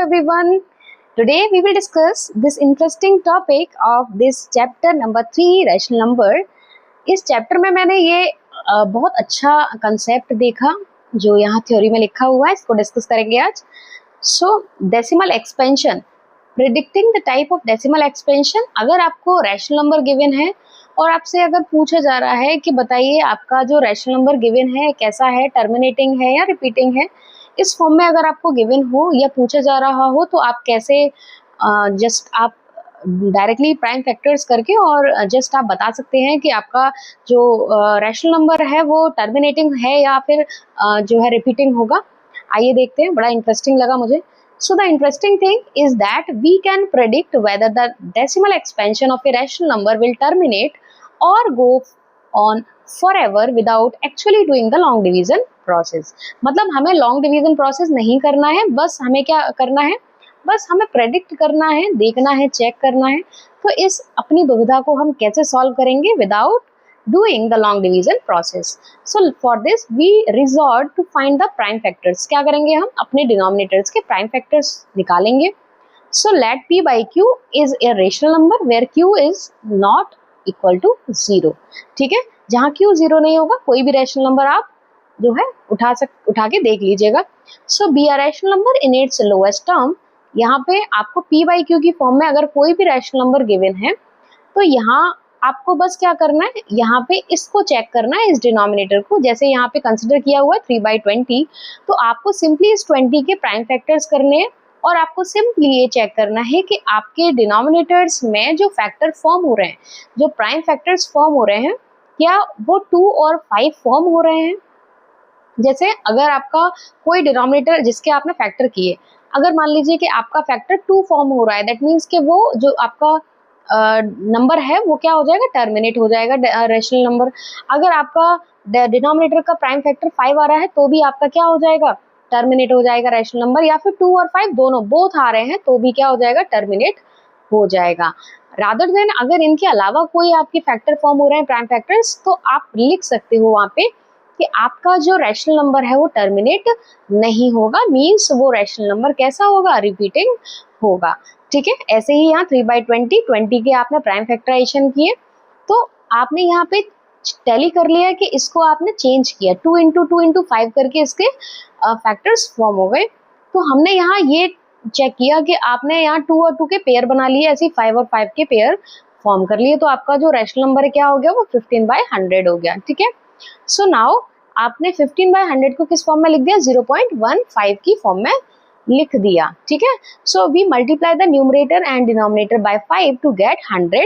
everyone. Today we will discuss this interesting topic of this chapter number 3 rational number. इस chapter में मैंने ये बहुत अच्छा कंसेप्ट देखा जो यहाँ थ्योरी में लिखा हुआ है, इसको डिस्कस करेंगे आज. सो decimal expansion, predicting the type of decimal expansion. अगर आपको रैशनल नंबर गिवन है और आपसे अगर पूछा जा रहा है कि बताइए आपका जो रैशनल नंबर गिवन है कैसा है, टर्मिनेटिंग है या रिपीटिंग है, इस फॉर्म में अगर आपको गिवन हो या पूछा जा रहा हो तो आप कैसे जस्ट आप डायरेक्टली प्राइम फैक्टर्स करके और जस्ट आप बता सकते हैं कि आपका जो रैशनल नंबर है वो टर्मिनेटिंग है या फिर जो है रिपीटिंग होगा. आइए देखते हैं, बड़ा इंटरेस्टिंग लगा मुझे. So the interesting thing is that we can predict whether the decimal expansion of a rational number will terminate or go on forever without actually doing the long division process. मतलब हमें long division process नहीं करना है, बस हमें क्या करना है, बस हमें predict करना है, देखना है, चेक करना है. तो इस अपनी दुविधा को हम कैसे सॉल्व करेंगे without doing the long division process. So for this we resort to find the prime factors. क्या करेंगे हम, अपने denominators के prime factors निकालेंगे. So let p by q is a rational number where q is not equal to 0. ठीक है, जहाँ q 0 नहीं होगा कोई भी rational number आप जो है उठा के देख लीजिएगा. So be a rational number in its lowest term. यहाँ पे आपको p by q की फॉर्म में अगर कोई भी rational number given है तो यहाँ आपको बस क्या करना है, यहाँ पे इसको चेक करना है, इस डिनोमिनेटर को. जैसे यहाँ पे कंसिडर किया हुआ है 3/20, तो आपको सिंपली इस 20 के प्राइम फैक्टर्स करने हैं और आपको सिंपली ये चेक करना है कि आपके डिनोमिनेटर्स में जो फैक्टर फॉर्म हो रहे हैं, जो प्राइम फैक्टर्स फॉर्म हो रहे हैं, क्या वो 2 और 5 फॉर्म हो रहे हैं. जैसे अगर आपका कोई डिनोमिनेटर जिसके आपने फैक्टर किए, अगर मान लीजिए कि आपका फैक्टर 2 फॉर्म हो रहा है, दैट मीन्स कि वो जो आपका नंबर है वो क्या हो जाएगा, टर्मिनेट हो जाएगा रैशनल नंबर. अगर आपका डिनोमिनेटर का प्राइम फैक्टर 5 आ रहा है तो भी आपका क्या हो जाएगा, टर्मिनेट हो जाएगा रैशनल नंबर. या फिर 2 और 5 दोनों बोथ आ रहे हैं तो भी क्या हो जाएगा, टर्मिनेट हो जाएगा. रादर देन अगर इनके अलावा कोई आपके फैक्टर फॉर्म हो रहे हैं प्राइम फैक्टर्स, तो आप लिख सकते हो वहाँ पे कि आपका जो रैशनल नंबर है वो टर्मिनेट नहीं होगा, मीन्स वो रैशनल नंबर कैसा होगा, रिपीटिंग होगा. ठीक है, ऐसे ही यहाँ 3/20 के आपने प्राइम फैक्टराइजेशन किए तो आपने यहाँ पे टैली कर लिया कि इसको आपने चेंज किया, 2 × 2 × 5 करके इसके फैक्टर्स फॉर्म हो गए. तो हमने यहाँ ये चेक किया कि आपने यहाँ 2 और 2 के पेयर बना लिए, ऐसे 5 और 5 के पेयर फॉर्म कर लिए, तो आपका जो रैशनल नंबर क्या हो गया, वो 15/100 हो गया. ठीक है, सो नाउ आपने 15/100 को किस फॉर्म में लिख दिया, 0.15 की फॉर्म में लिख दिया. ठीक है, so we multiply the numerator and denominator by 5 to get 100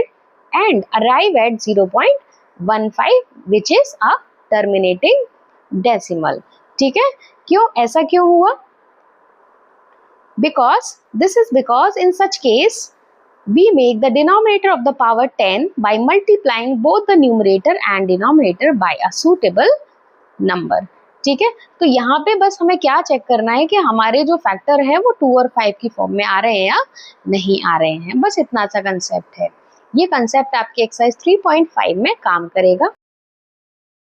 and arrive at 0.15 which is a terminating decimal. ठीक है, क्यों, ऐसा क्यों हुआ, because this is because in such case we make the denominator of the power 10 by multiplying both the numerator and denominator by a suitable number. ठीक है, तो यहाँ पे बस हमें क्या चेक करना है कि हमारे जो फैक्टर है वो 2 और 5 की फॉर्म में आ रहे हैं या नहीं आ रहे हैं. बस इतना सा कंसेप्ट है. ये कंसेप्ट आपके एक्सरसाइज 3.5 में काम करेगा.